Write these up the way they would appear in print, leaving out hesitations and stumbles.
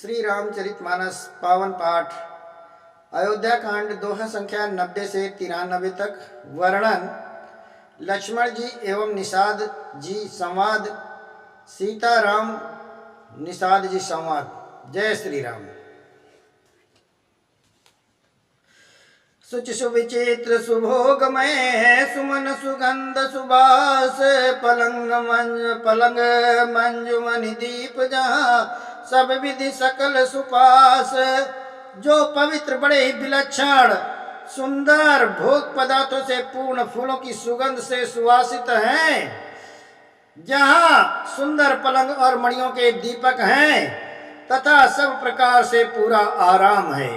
श्री रामचरितमानस पावन पाठ अयोध्या कांड दोहा संख्या 90 से 93 तक। वर्णन लक्ष्मण जी एवं निषाद जी संवाद। सीता राम निषाद जी संवाद। जय श्री राम। सुचि सुविचित्र सुभोगमय है सुमन सुगंध सुबास पलंग मंजुमनि दीप जहाँ सब विधि सकल सुपास। जो पवित्र बड़े ही विलक्षण सुंदर भोग पदार्थों से पूर्ण फूलों की सुगंध से सुवासित हैं, जहाँ सुंदर पलंग और मणियों के दीपक हैं तथा सब प्रकार से पूरा आराम है।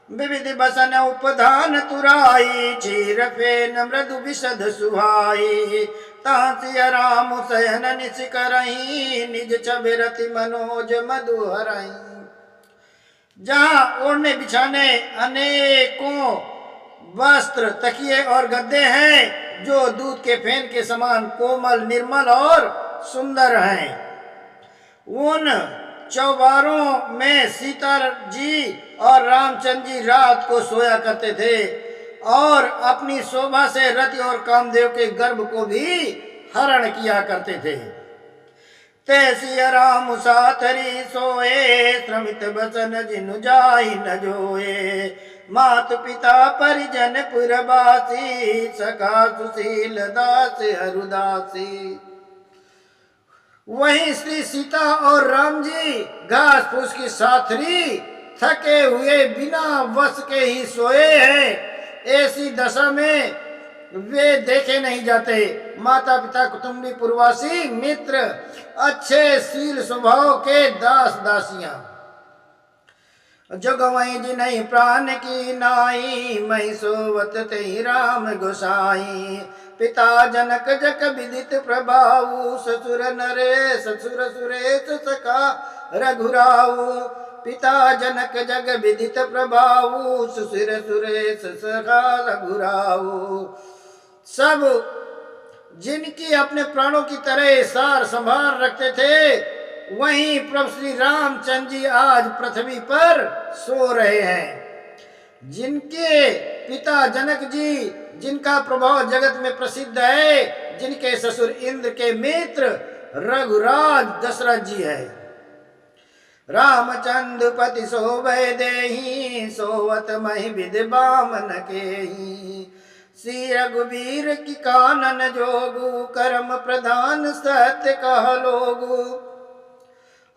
विविध बसन उपधान तुराई चीर फेन मृदु विशद सुहाई तांसिया राम शयन निशिकरही निज छबिरति मनोज मधु हरही। जहाँ ओढ़ने बिछाने अनेकों वस्त्र तकिए और गद्दे हैं जो दूध के फेन के समान कोमल निर्मल और सुंदर हैं। उन चौबारों में सीता जी और रामचंद्र जी रात को सोया करते थे और अपनी शोभा से रति और कामदेव के गर्भ को भी हरण किया करते थे। तैसिया राम साथरी सोए श्रमित बसन जिनु जाई न जोए मात पिता परिजन पुरवासी सखा सुशील दास हरुदासी। वहीं श्री सीता और राम जी घास फूस की साथरी थके हुए बिना वश के ही सोए हैं। ऐसी दशा में वे देखे नहीं जाते। माता पिता कुटुंबी पुरवासी मित्र अच्छे शील स्वभाव के दास दासियां जो गवाई जी नहीं प्राण की नाई मही सोवत ते राम गोसाई। पिता जनक जग विदित प्रभाऊ ससुर नरेश ससुर सुरेश सखा रघुराऊ। पिता जनक जग विदित प्रभाऊ ससुर सुरेश सखा रघुराऊ। सब जिनकी अपने प्राणों की तरह सार संभाल रखते थे वहीं प्रभु श्री रामचंद्र जी आज पृथ्वी पर सो रहे हैं। जिनके पिता जनक जी जिनका प्रभाव जगत में प्रसिद्ध है, जिनके ससुर इंद्र के मित्र रघुराज दशरथ जी है। रामचंद्र पति सोभय देहि सोवत महि विध बामन केहि। श्री रघुवीर की कानन जोगु कर्म प्रधान सत्य कह लोगु।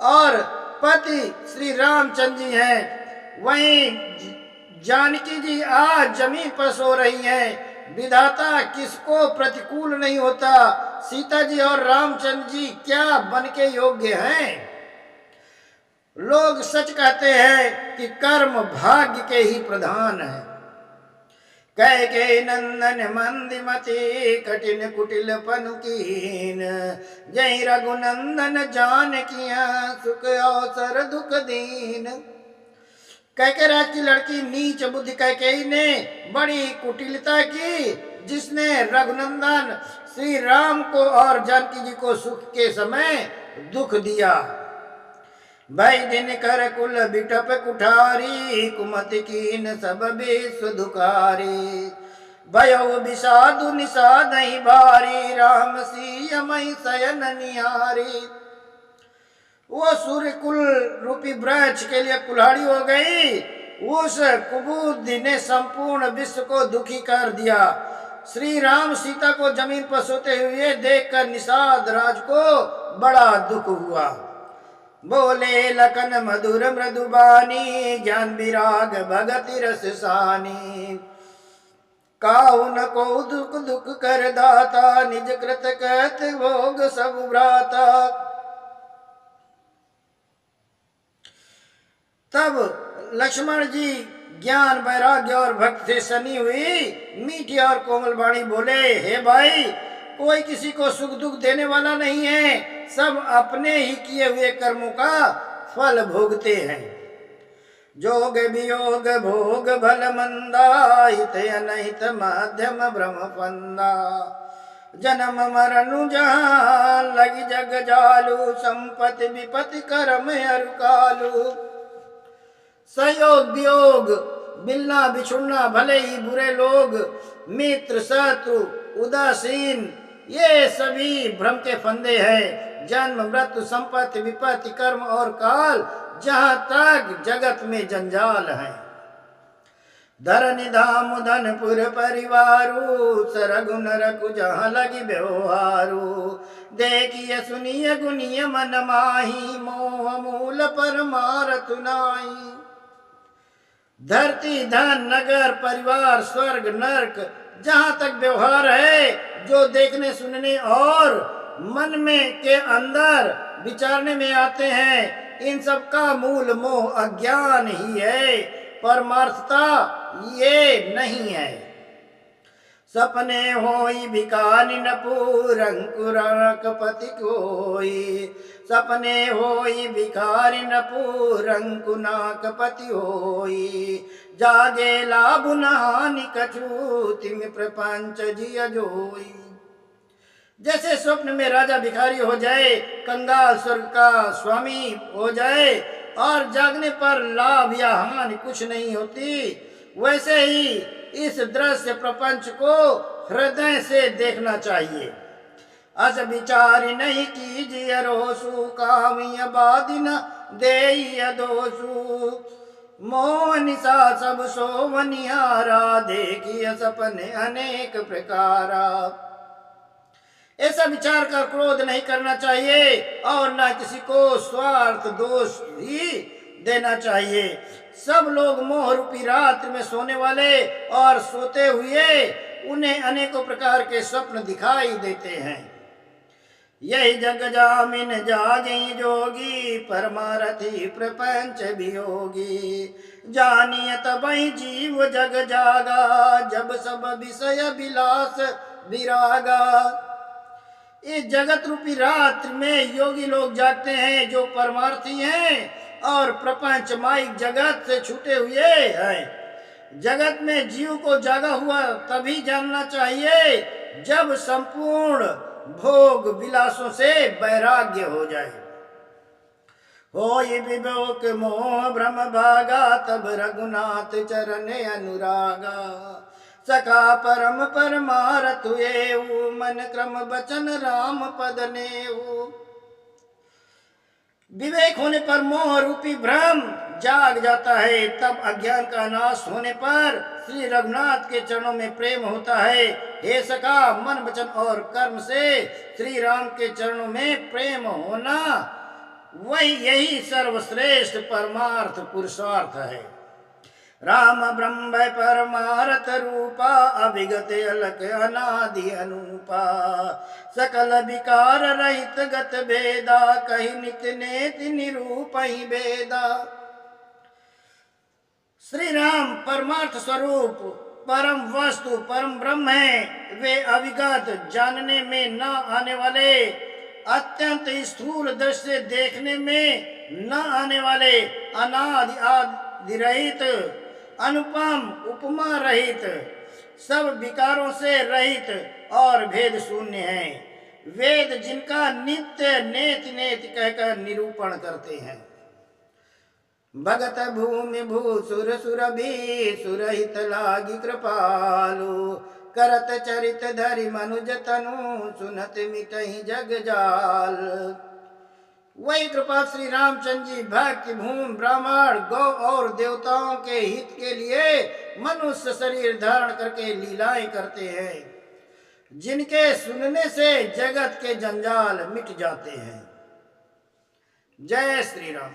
और पति श्री रामचंद्र जी हैं, वहीं जानकी जी आज जमीन पर सो रही हैं। विधाता किसको प्रतिकूल नहीं होता। सीता जी और रामचंद्र जी क्या बन के योग्य हैं। लोग सच कहते हैं कि कर्म भाग्य के ही प्रधान है। कैकेयी नंदन मंदिमति कठिन कुटिल पनुकीन जय रघुनंदन जानकिया सुख अवसर दुख दीन। कैकेयी राज की लड़की नीच बुद्धि कैकेयी ने बड़ी कुटिलता की, जिसने रघुनंदन श्री राम को और जानकी जी को सुख के समय दुख दिया। भय दिन कर कुल बिटप कुठारी कुमति कीन सब विश्व दुखारी। भयो विषादु निषाद ही भारी राम सिय मई शयन निहारी। वो सूर्य कुल रूपी वृक्ष के लिए कुल्हाड़ी हो गई। उस कुबुद्धि ने संपूर्ण विश्व को दुखी कर दिया। श्री राम सीता को जमीन पर सोते हुए देखकर निषाद राज को बड़ा दुख हुआ। बोले लखन मधुर मृदुबानी ज्ञान विराग भगति रस सानी। काउन को दुख दुख कर दाता निज कृत कहत भोग सब भ्राता। तब लक्ष्मण जी ज्ञान वैराग्य और भक्ति से सनी हुई मीठी और कोमल वाणी बोले, हे भाई, कोई किसी को सुख दुख देने वाला नहीं है। सब अपने ही किए हुए कर्मों का फल भोगते हैं। जोग वियोग भोग भल मंदा हित अनहित मध्यम भ्रम फंदा। जन्म मरण जहाँ लगी जग जालू, संपत्ति विपत्ति कर्म अरु कालू। सहयोग वियोग मिलना बिछुड़ना, भले ही बुरे लोग, मित्र शत्रु उदासीन, ये सभी भ्रम के फंदे हैं। जन्म मृत्यु संपत्ति विपत्ति कर्म और काल, जहाँ तक जगत में जंजाल है। धरनि धाम धनपुर परिवारू, सरगु नरकु जहाँ लगी व्यवहारू। देखिए सुनिए गुनिय मन माही, मोह मूल परमारथ नाई। धरती धन नगर परिवार स्वर्ग नरक, जहाँ तक व्यवहार है, जो देखने सुनने और मन में के अंदर विचारने में आते हैं, इन सब का मूल मोह अज्ञान ही है, परमार्थता ये नहीं है। सपने होई भिखारी नपुर अंकुरक पति कोई, सपने होई भिखारी नपुर अंकुनाक पति होई। जागे लाभ नहानि कछु, तिम प्रपंच जिय जोई। जैसे स्वप्न में राजा भिखारी हो जाए, कंगाल स्वर्ग का स्वामी हो जाए और जागने पर लाभ या हानि कुछ नहीं होती, वैसे ही इस दृश्य प्रपंच को हृदय से देखना चाहिए। अस विचार नहीं कीजिए रोसु, कामिय बादि न देय दोसु। मोह निशा सब सोवनिहारा, देखिए सपने अनेक प्रकारा। ऐसा विचार कर क्रोध नहीं करना चाहिए और न किसी को स्वार्थ दोष ही देना चाहिए। सब लोग मोह रूपी रात्रि में सोने वाले और सोते हुए उन्हें अनेकों प्रकार के स्वप्न दिखाई देते हैं। यही जग जामिन जागे जोगी, परमारथी प्रपंच वियोगी। जानिए तबहि जीव जग जागा, जब सब विषय विलास विरागा। इस जगत रूपी रात्रि में योगी लोग जागते हैं, जो परमार्थी हैं और प्रपंच माइक जगत से छूटे हुए हैं। जगत में जीव को जागा हुआ तभी जानना चाहिए जब संपूर्ण भोग विलासों से वैराग्य हो जाए। होई विवेक मोह भ्रम भागा, तब रघुनाथ चरण अनुरागा। सखा परम परमारथ हुएऊ, मन क्रम बचन राम पद नेऊ। विवेक होने पर मोह रूपी भ्रम जाग जाता है, तब अज्ञान का नाश होने पर श्री रघुनाथ के चरणों में प्रेम होता है। हे सखा, मन वचन और कर्म से श्री राम के चरणों में प्रेम होना, वही यही सर्वश्रेष्ठ परमार्थ पुरुषार्थ है। राम ब्रह्म परमारथ रूपा, अभिगत अलक अनादि अनूपा। सकल विकार रहित गत भेदा, कही नित्य नेति निरूपहि भेदा। श्री राम परमार्थ स्वरूप परम वस्तु परम ब्रह्म है। वे अविगत जानने में न आने वाले, अत्यंत स्थूल दृष्टि से देखने में न आने वाले, अनादि आदि रहित, अनुपम उपमा रहित, सब विकारों से रहित और भेद शून्य हैं। वेद जिनका नित्य नेति नेति कहकर निरूपण करते हैं। भगत भूमि भूसुर सुरभि, सुरहित लागी कृपालु। करत चरित धरि मनुज तनु, सुनत मिटहि जग जाल। वही कृपा श्री रामचंद्र जी भक्ति भूमि ब्राह्मण गौ और देवताओं के हित के लिए मनुष्य शरीर धारण करके लीलाएं करते हैं, जिनके सुनने से जगत के जंजाल मिट जाते हैं। जय श्री राम।